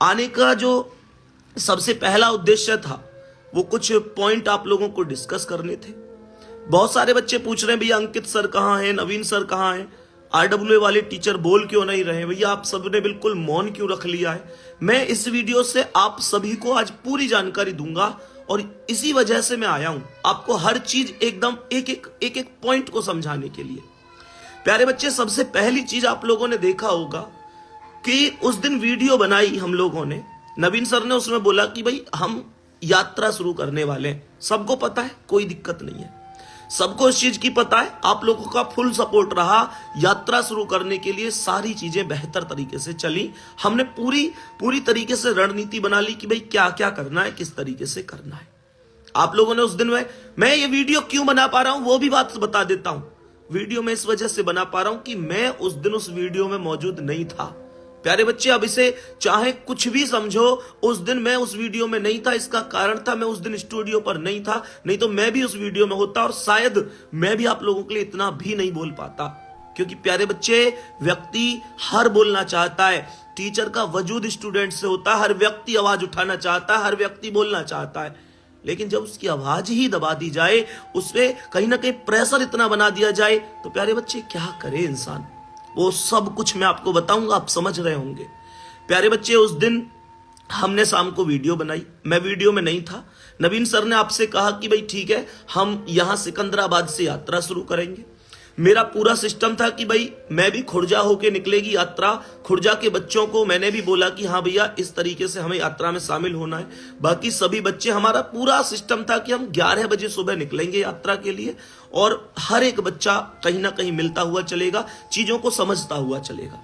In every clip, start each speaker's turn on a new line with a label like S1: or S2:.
S1: आने का जो सबसे पहला उद्देश्य था वो कुछ पॉइंट आप लोगों को डिस्कस करने थे। बहुत सारे बच्चे पूछ रहे हैं भैया अंकित सर कहाँ हैं, नवीन सर कहाँ हैं, आरडब्ल्यू वाले टीचर बोल क्यों नहीं रहे, भैया आप सबने बिल्कुल मौन क्यों रख लिया है। मैं इस वीडियो से आप सभी को आज पूरी जानकारी दूंगा और इसी वजह से मैं आया हूं आपको हर चीज एकदम एक एक पॉइंट को समझाने के लिए। प्यारे बच्चे, सबसे पहली चीज आप लोगों ने देखा होगा कि उस दिन वीडियो बनाई हम लोगों ने, नवीन सर ने उसमें बोला कि भाई हम यात्रा शुरू करने वाले हैं। सबको पता है, कोई दिक्कत नहीं है, सबको इस चीज की पता है, आप लोगों का फुल सपोर्ट रहा। यात्रा शुरू करने के लिए सारी चीजें बेहतर तरीके से चली। हमने पूरी तरीके से रणनीति बना ली कि भाई क्या क्या करना है, किस तरीके से करना है। आप लोगों ने उस दिन मैं ये वीडियो क्यों बना पा रहा हूं वो भी बात बता देता हूं। वीडियो में इस वजह से बना पा रहा हूं कि मैं उस दिन उस वीडियो में मौजूद नहीं था। प्यारे बच्चे, अब इसे चाहे कुछ भी समझो, उस दिन मैं उस वीडियो में नहीं था। इसका कारण था मैं उस दिन स्टूडियो पर नहीं था, नहीं तो मैं भी उस वीडियो में होता और शायद मैं भी आप लोगों के लिए इतना भी नहीं बोल पाता। क्योंकि प्यारे बच्चे, व्यक्ति हर बोलना चाहता है, टीचर का वजूद स्टूडेंट से होता है, हर व्यक्ति आवाज उठाना चाहता है, हर व्यक्ति बोलना चाहता है, लेकिन जब उसकी आवाज ही दबा दी जाए, उसपे कहीं ना कहीं प्रेशर इतना बना दिया जाए, तो प्यारे बच्चे क्या करे इंसान। वो सब कुछ मैं आपको बताऊंगा, आप समझ रहे होंगे। प्यारे बच्चे, उस दिन हमने शाम को वीडियो बनाई, मैं वीडियो में नहीं था। नवीन सर ने आपसे कहा कि भाई ठीक है, हम यहां सिकंदराबाद से यात्रा शुरू करेंगे। मेरा पूरा सिस्टम था कि भाई मैं भी खुर्जा होके निकलेगी यात्रा। खुर्जा के बच्चों को मैंने भी बोला कि हाँ भैया इस तरीके से हमें यात्रा में शामिल होना है। बाकी सभी बच्चे, हमारा पूरा सिस्टम था कि हम 11 बजे सुबह निकलेंगे यात्रा के लिए और हर एक बच्चा कहीं ना कहीं मिलता हुआ चलेगा, चीजों को समझता हुआ चलेगा।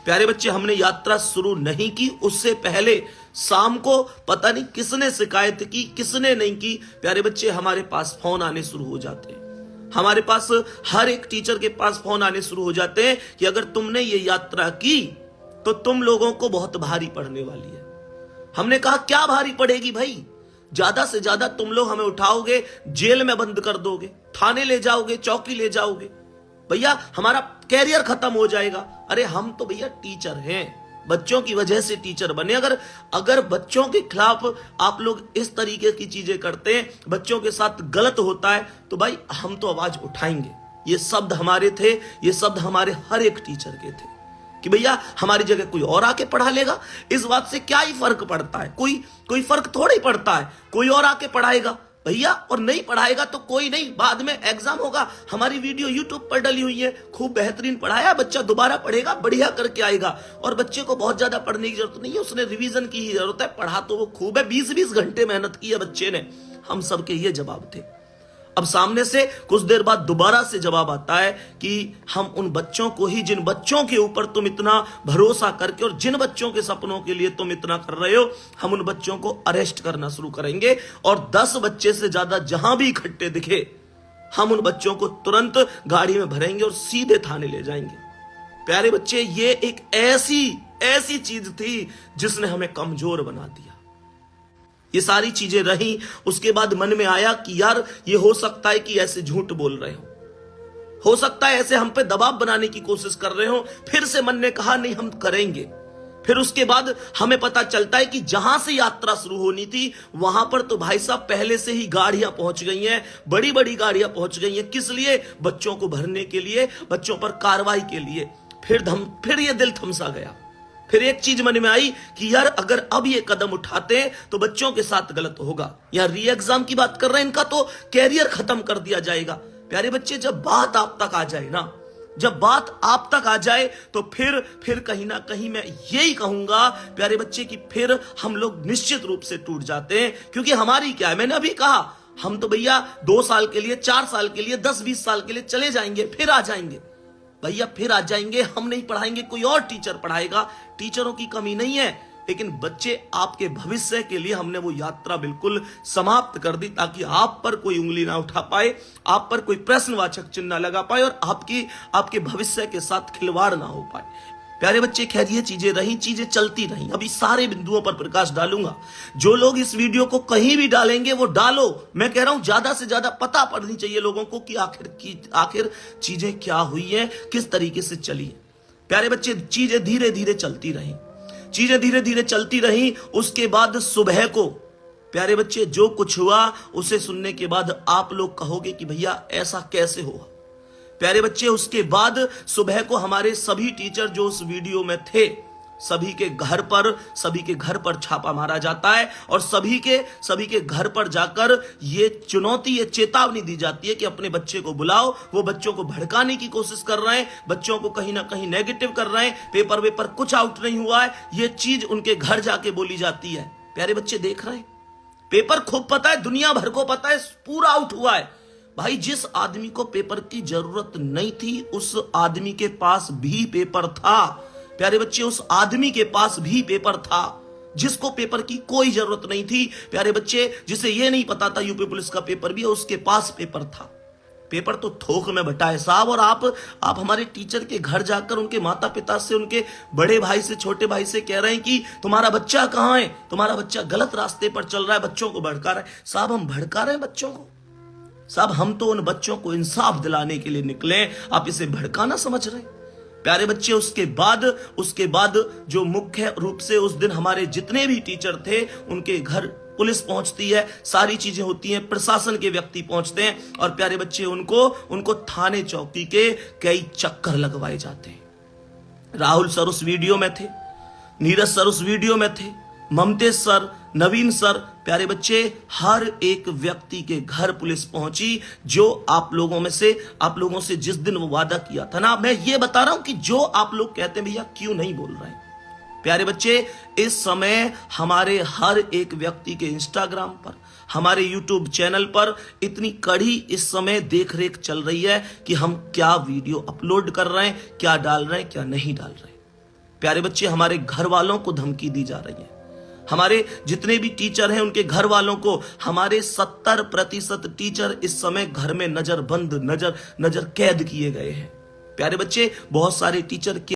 S1: प्यारे बच्चे, हमने यात्रा शुरू नहीं की, उससे पहले शाम को पता नहीं किसने शिकायत की, किसने नहीं की। प्यारे बच्चे, हमारे पास फोन आने शुरू हो जाते हैं, हमारे पास हर एक टीचर के पास फोन आने शुरू हो जाते हैं कि अगर तुमने ये यात्रा की तो तुम लोगों को बहुत भारी पड़ने वाली है। हमने कहा क्या भारी पड़ेगी भाई, ज्यादा से ज्यादा तुम लोग हमें उठाओगे, जेल में बंद कर दोगे, थाने ले जाओगे, चौकी ले जाओगे, भैया हमारा कैरियर खत्म हो जाएगा। अरे हम तो भैया टीचर हैं, बच्चों की वजह से टीचर बने। अगर बच्चों के खिलाफ आप लोग इस तरीके की चीजें करते हैं, बच्चों के साथ गलत होता है, तो भाई हम तो आवाज उठाएंगे। ये शब्द हमारे थे, ये शब्द हमारे हर एक टीचर के थे कि भैया हमारी जगह कोई और आके पढ़ा लेगा, इस बात से क्या ही फर्क पड़ता है, कोई फर्क थोड़ा ही पड़ता है। कोई और आके पढ़ाएगा भैया, और नहीं पढ़ाएगा तो कोई नहीं, बाद में एग्जाम होगा। हमारी वीडियो यूट्यूब पर डली हुई है, खूब बेहतरीन पढ़ाया, बच्चा दोबारा पढ़ेगा, बढ़िया करके आएगा। और बच्चे को बहुत ज्यादा पढ़ने की जरूरत नहीं है, उसने रिवीजन की ही जरूरत है। पढ़ा तो वो खूब है, 20-20 घंटे मेहनत की है बच्चे ने। हम सबके ये जवाब थे। अब सामने से कुछ देर बाद दोबारा से जवाब आता है कि हम उन बच्चों को ही, जिन बच्चों के ऊपर तुम इतना भरोसा करके और जिन बच्चों के सपनों के लिए तुम इतना कर रहे हो, हम उन बच्चों को अरेस्ट करना शुरू करेंगे और 10 बच्चे से ज्यादा जहां भी इकट्ठे दिखे, हम उन बच्चों को तुरंत गाड़ी में भरेंगे और सीधे थाने ले जाएंगे। प्यारे बच्चे, ये एक ऐसी चीज थी जिसने हमें कमजोर बना दिया। ये सारी चीजें रही, उसके बाद मन में आया कि यार ये हो सकता है कि ऐसे झूठ बोल रहे हो सकता है ऐसे हम पे दबाव बनाने की कोशिश कर रहे हो। फिर से मन ने कहा नहीं हम करेंगे। फिर उसके बाद हमें पता चलता है कि जहां से यात्रा शुरू होनी थी वहां पर तो भाई साहब पहले से ही गाड़ियां पहुंच गई हैं, बड़ी बड़ी गाड़ियां पहुंच गई हैं। किस लिए? बच्चों को भरने के लिए, बच्चों पर कार्रवाई के लिए। फिर ये दिल थमसा गया। फिर एक चीज मन में आई कि यार अगर अब ये कदम उठाते हैं तो बच्चों के साथ गलत होगा। यार री एग्जाम की बात कर रहे हैं, इनका तो कैरियर खत्म कर दिया जाएगा। प्यारे बच्चे, जब बात आप तक आ जाए ना, जब बात आप तक आ जाए तो फिर कहीं ना कहीं मैं यही कहूंगा प्यारे बच्चे कि फिर हम लोग निश्चित रूप से टूट जाते हैं। क्योंकि हमारी क्या है, मैंने अभी कहा, हम तो भैया 2 साल के लिए, 4 साल के लिए, 10-20 साल के लिए चले जाएंगे, फिर आ जाएंगे भैया, फिर आ जाएंगे। हम नहीं पढ़ाएंगे, कोई और टीचर पढ़ाएगा। टीचरों की कमी नहीं है, लेकिन बच्चे आपके भविष्य के लिए हमने वो यात्रा बिल्कुल समाप्त कर दी, ताकि आप पर कोई उंगली ना उठा पाए, आप पर कोई प्रश्नवाचक चिन्ह ना लगा पाए और आपके भविष्य के साथ खिलवाड़ ना हो पाए। प्यारे बच्चे, खैर ये चीजें रही, चीजें चलती रही। अभी सारे बिंदुओं पर प्रकाश डालूंगा। जो लोग इस वीडियो को कहीं भी डालेंगे वो डालो। मैं कह रहा हूं ज्यादा से ज्यादा पता पड़नी चाहिए लोगों को कि आखिर चीजें क्या हुई है, किस तरीके से चली है। प्यारे बच्चे, चीजें धीरे धीरे चलती रही। चीजें धीरे धीरे चलती रही। उसके बाद सुबह को प्यारे बच्चे जो कुछ हुआ उसे सुनने के बाद आप लोग कहोगे कि भैया ऐसा कैसे हुआ। प्यारे बच्चे उसके बाद सुबह को हमारे सभी टीचर जो उस वीडियो में थे सभी के घर पर छापा मारा जाता है और सभी के घर पर जाकर ये चुनौती, ये चेतावनी दी जाती है कि अपने बच्चे को बुलाओ। वो बच्चों को भड़काने की कोशिश कर रहे हैं, बच्चों को कहीं ना कहीं नेगेटिव कर रहे हैं, पेपर कुछ आउट नहीं हुआ है, ये चीज उनके घर जाके बोली जाती है। प्यारे बच्चे देख रहे हैं, पेपर खूब पता है, दुनिया भर को पता है, पूरा आउट हुआ है। भाई जिस आदमी को पेपर की जरूरत नहीं थी उस आदमी के पास भी पेपर था। प्यारे बच्चे उस आदमी के पास भी पेपर था जिसको पेपर की कोई जरूरत नहीं थी। प्यारे बच्चे जिसे ये नहीं पता था यूपी पुलिस का पेपर भी है, उसके पास पेपर था। पेपर तो थोक में बटा है साहब। और आप हमारे टीचर के घर जाकर उनके माता पिता से, उनके बड़े भाई से, छोटे भाई से कह रहे हैं कि तुम्हारा बच्चा कहां है, तुम्हारा बच्चा गलत रास्ते पर चल रहा है, बच्चों को भड़का रहा है। साहब हम भड़का रहे हैं बच्चों को? साहब हम तो उन बच्चों को इंसाफ दिलाने के लिए निकले, आप इसे भड़काना समझ रहे हैं। प्यारे बच्चे उसके बाद जो मुख्य रूप से उस दिन हमारे जितने भी टीचर थे उनके घर पुलिस पहुंचती है, सारी चीजें होती हैं, प्रशासन के व्यक्ति पहुंचते हैं और प्यारे बच्चे उनको थाने चौकी के कई चक्कर लगवाए जाते हैं। राहुल सर उस वीडियो में थे, नीरज सर उस वीडियो में थे, ममतेज सर, नवीन सर। प्यारे बच्चे हर एक व्यक्ति के घर पुलिस पहुंची जो आप लोगों से जिस दिन वो वादा किया था ना। मैं ये बता रहा हूं कि जो आप लोग कहते हैं भैया क्यों नहीं बोल रहे हैं। प्यारे बच्चे इस समय हमारे हर एक व्यक्ति के इंस्टाग्राम पर, हमारे यूट्यूब चैनल पर इतनी कड़ी इस समय देख रेख चल रही है कि हम क्या वीडियो अपलोड कर रहे हैं, क्या डाल रहे हैं, क्या नहीं डाल रहे हैं। प्यारे बच्चे हमारे घर वालों को धमकी दी जा रही है। हमारे जितने भी टीचर हैं उनके घर वालों को, हमारे 70% टीचर इस समय घर में नजर कैद किए गए हैं। प्यारे बच्चे बहुत सारे टीचर